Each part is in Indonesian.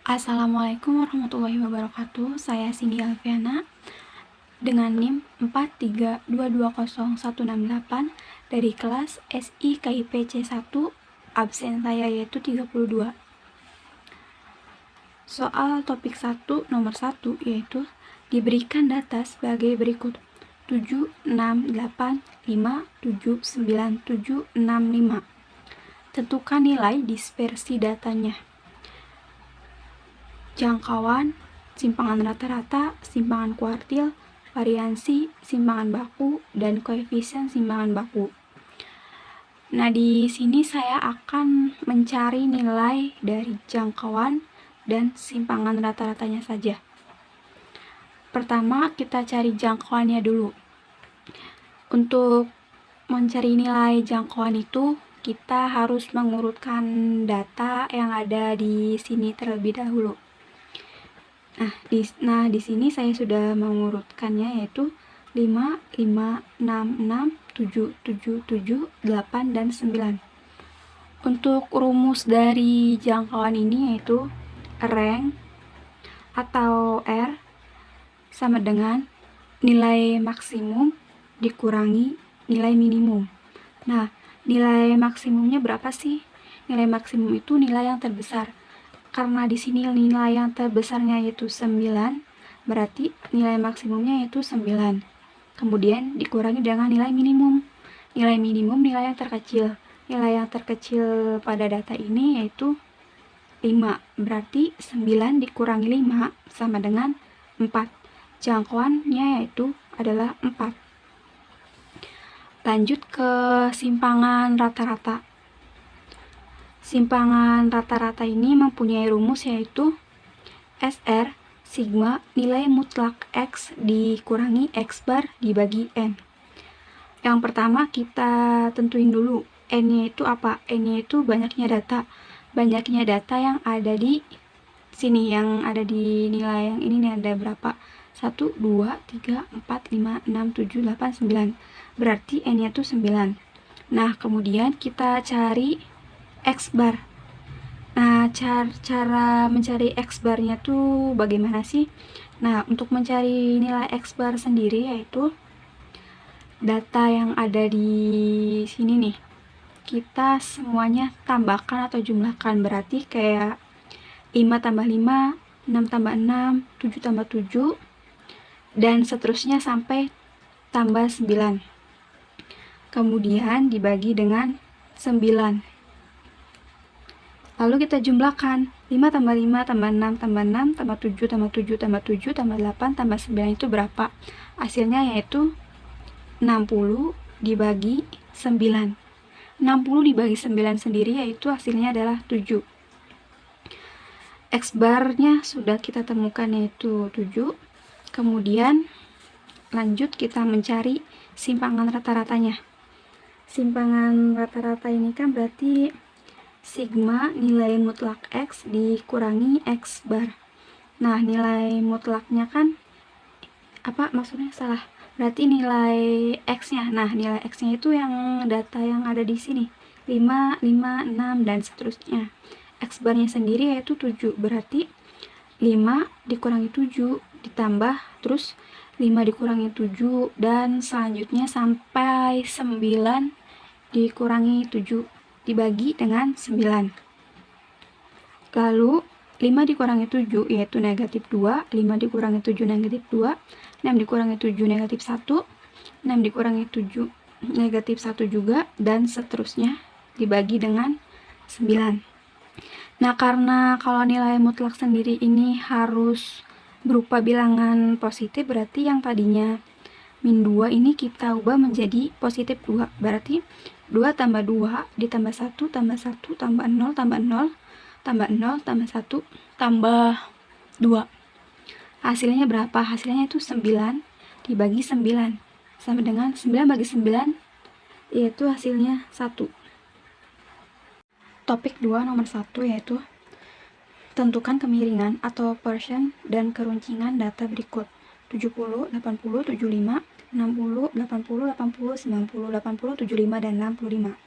Assalamualaikum warahmatullahi wabarakatuh. Saya Cindy Alfiana dengan NIM 432201168 dari kelas SI KIP C1. Absen saya yaitu 32. Soal topik 1 nomor 1 yaitu diberikan data sebagai berikut: 7, 6, 8, 5, 7, 9, 7, 6, 5. Tentukan nilai dispersi datanya. Jangkauan, simpangan rata-rata, simpangan kuartil, variansi, simpangan baku, dan koefisien simpangan baku. Nah, di sini saya akan mencari nilai dari jangkauan dan simpangan rata-ratanya saja. Pertama, kita cari jangkauannya dulu. Untuk mencari nilai jangkauan itu, kita harus mengurutkan data yang ada di sini terlebih dahulu. Nah, di sini saya sudah mengurutkannya, yaitu 5, 5, 6, 6, 7, 7, 7, 8, dan 9. Untuk rumus dari jangkauan ini yaitu rank atau R sama dengan nilai maksimum dikurangi nilai minimum. Nah, nilai maksimumnya berapa sih? Nilai maksimum itu nilai yang terbesar. Karena di sini nilai yang terbesarnya yaitu 9, berarti nilai maksimumnya yaitu 9. Kemudian dikurangi dengan nilai minimum. Nilai minimum nilai yang terkecil. Nilai yang terkecil pada data ini yaitu 5. Berarti 9 dikurangi 5 sama dengan 4. Jangkauannya yaitu adalah 4. Lanjut ke simpangan rata-rata. Simpangan rata-rata ini mempunyai rumus yaitu SR sigma nilai mutlak X dikurangi X bar dibagi N. Yang pertama kita tentuin dulu N-nya itu apa? N-nya itu banyaknya data. Banyaknya data yang ada di sini, yang ada di nilai yang ini nih, ada berapa? 1, 2, 3, 4, 5, 6, 7, 8, 9. Berarti N-nya itu 9. Nah, kemudian kita cari X bar. Nah, cara mencari X barnya tuh bagaimana sih? Nah, untuk mencari nilai X bar sendiri yaitu data yang ada di sini nih, kita semuanya tambahkan atau jumlahkan. Berarti kayak 5 tambah 5, 6 tambah 6, 7 tambah 7, dan seterusnya sampai tambah 9. Kemudian dibagi dengan 9. Lalu kita jumlahkan 5 tambah 5 tambah 6 tambah 6 tambah 7 tambah 7 tambah 7 tambah 8 tambah 9 itu berapa? Hasilnya yaitu 60 dibagi 9. 60 dibagi 9 sendiri yaitu hasilnya adalah 7. X barnya sudah kita temukan yaitu 7. Kemudian lanjut kita mencari simpangan rata-ratanya. Simpangan rata-rata ini kan berarti sigma nilai mutlak X dikurangi X bar. Nah, nilai mutlaknya kan apa maksudnya? Salah. Berarti nilai X-nya. Nah, nilai X-nya itu yang data yang ada di sini. 5, 5, 6, dan seterusnya. X barnya sendiri yaitu 7. Berarti 5 dikurangi 7 ditambah terus 5 dikurangi 7 dan selanjutnya sampai 9 dikurangi 7 dibagi dengan 9. Lalu 5 dikurangi 7 yaitu negatif 2, 5 dikurangi 7 negatif 2, 6 dikurangi 7 negatif 1, 6 dikurangi 7 negatif 1 juga, dan seterusnya dibagi dengan 9. Nah, karena kalau nilai mutlak sendiri ini harus berupa bilangan positif, berarti yang tadinya min 2 ini kita ubah menjadi positif 2. Berarti 2 tambah 2 ditambah 1 tambah 1 tambah 0 tambah 0 tambah 0 tambah 1 tambah 2. Hasilnya berapa? Hasilnya itu 9 dibagi 9 sama dengan 9 bagi 9 yaitu hasilnya 1. Topik 2 nomor 1 yaitu tentukan kemiringan atau Pearson dan keruncingan data berikut: 70, 80, 75, 60, 80, 80, 90, 80, 75, dan 65.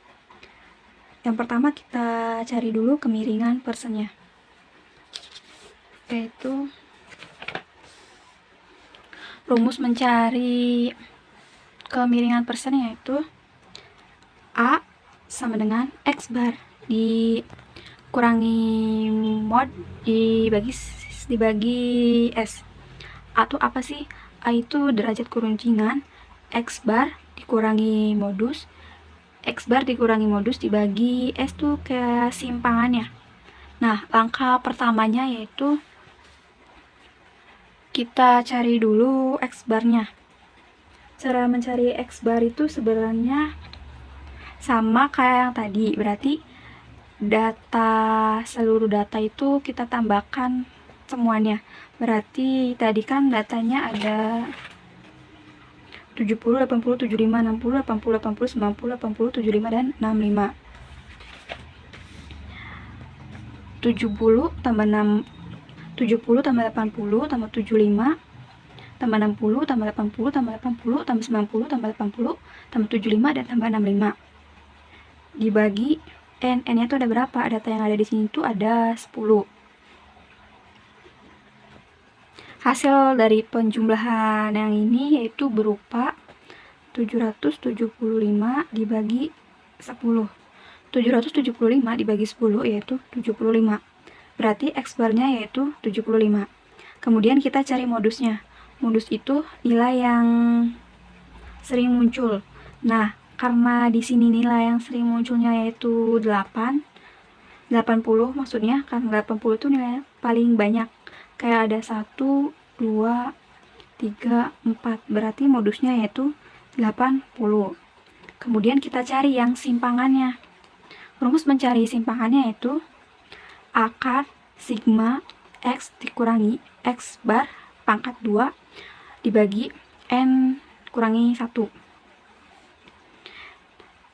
Yang pertama kita cari dulu kemiringan Pearsonnya. yaitu rumus mencari kemiringan persen, yaitu A sama dengan X bar dikurangi mod dibagi S. A itu apa sih? A itu derajat keruncingan, X bar dikurangi modus, X bar dikurangi modus dibagi S tuh kayak simpangannya. Nah, langkah pertamanya yaitu kita cari dulu X barnya. Cara mencari X bar itu sebenarnya sama kayak yang tadi, berarti seluruh data itu kita tambahkan semuanya. Berarti tadi kan datanya ada 70, 80, 75, 60, 80, 80, 90, 80, 75, dan 65. 70 tambah 80 tambah 75 tambah 60 tambah 80 tambah 80 tambah 90 tambah 80 tambah 75 dan tambah 65 dibagi N nya itu ada berapa? Data yang ada di sini tuh ada 10. Hasil dari penjumlahan yang ini yaitu berupa 775 dibagi 10. 775 dibagi 10 yaitu 75. Berarti X barnya yaitu 75. Kemudian kita cari modusnya. Modus itu nilai yang sering muncul. Nah, karena di sini nilai yang sering munculnya yaitu 80 maksudnya, karena 80 itu nilai paling banyak. Kayak ada 1, 2, 3, 4. Berarti modusnya yaitu 80. Kemudian kita cari yang simpangannya. Rumus mencari simpangannya yaitu akar sigma X dikurangi X bar pangkat 2 dibagi N kurangi 1.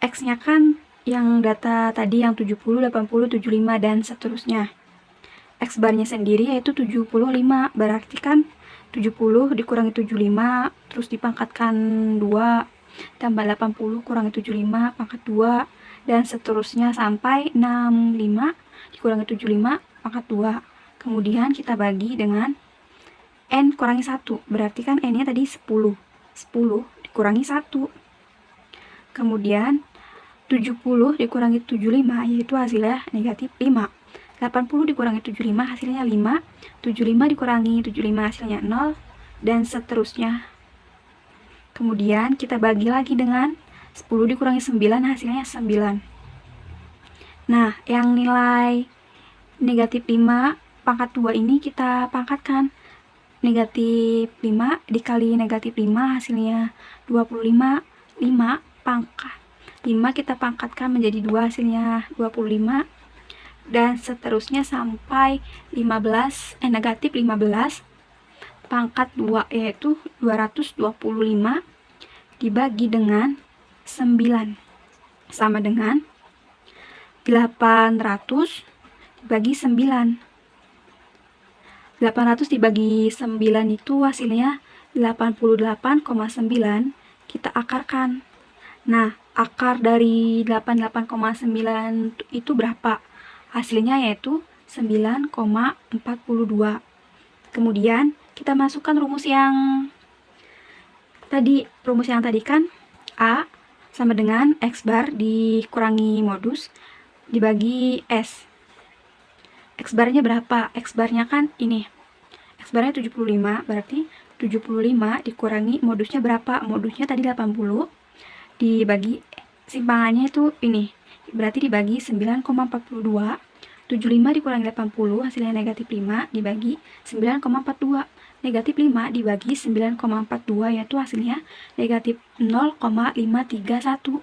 X-nya kan yang data tadi yang 70, 80, 75, dan seterusnya. X barnya sendiri yaitu 75, berarti kan 70 dikurangi 75, terus dipangkatkan 2, tambah 80 kurangi 75, pangkat 2, dan seterusnya sampai 65 dikurangi 75, pangkat 2. Kemudian kita bagi dengan N kurangi 1, berarti kan N-nya tadi 10. 10 dikurangi 1. Kemudian 70 dikurangi 75 yaitu hasilnya negatif 5. 80 dikurangi 75 hasilnya 5. 75 dikurangi 75 hasilnya 0, dan seterusnya. Kemudian kita bagi lagi dengan 10 dikurangi 9 hasilnya 9. Nah, yang nilai negatif 5 pangkat 2 ini kita pangkatkan. Negatif 5 dikali negatif 5 hasilnya 25. 5 pangkat 5 kita pangkatkan menjadi 2 hasilnya 25, dan seterusnya sampai negatif 15 pangkat 2 yaitu 225 dibagi dengan 9 sama dengan 800 dibagi 9. 800 dibagi 9 itu hasilnya 88,9. Kita akarkan. Nah, akar dari 88,9 itu berapa? Hasilnya yaitu 9,42. Kemudian kita masukkan rumus yang tadi. Rumus yang tadi kan A sama dengan X bar dikurangi modus dibagi S. X barnya berapa? X barnya kan ini. X barnya 75, berarti 75 dikurangi modusnya berapa? Modusnya tadi 80 dibagi simpangannya itu ini. Berarti dibagi 9,42. 75 dikurangi 80 hasilnya negatif 5 dibagi 9,42. Negatif 5 dibagi 9,42 yaitu hasilnya negatif 0,531.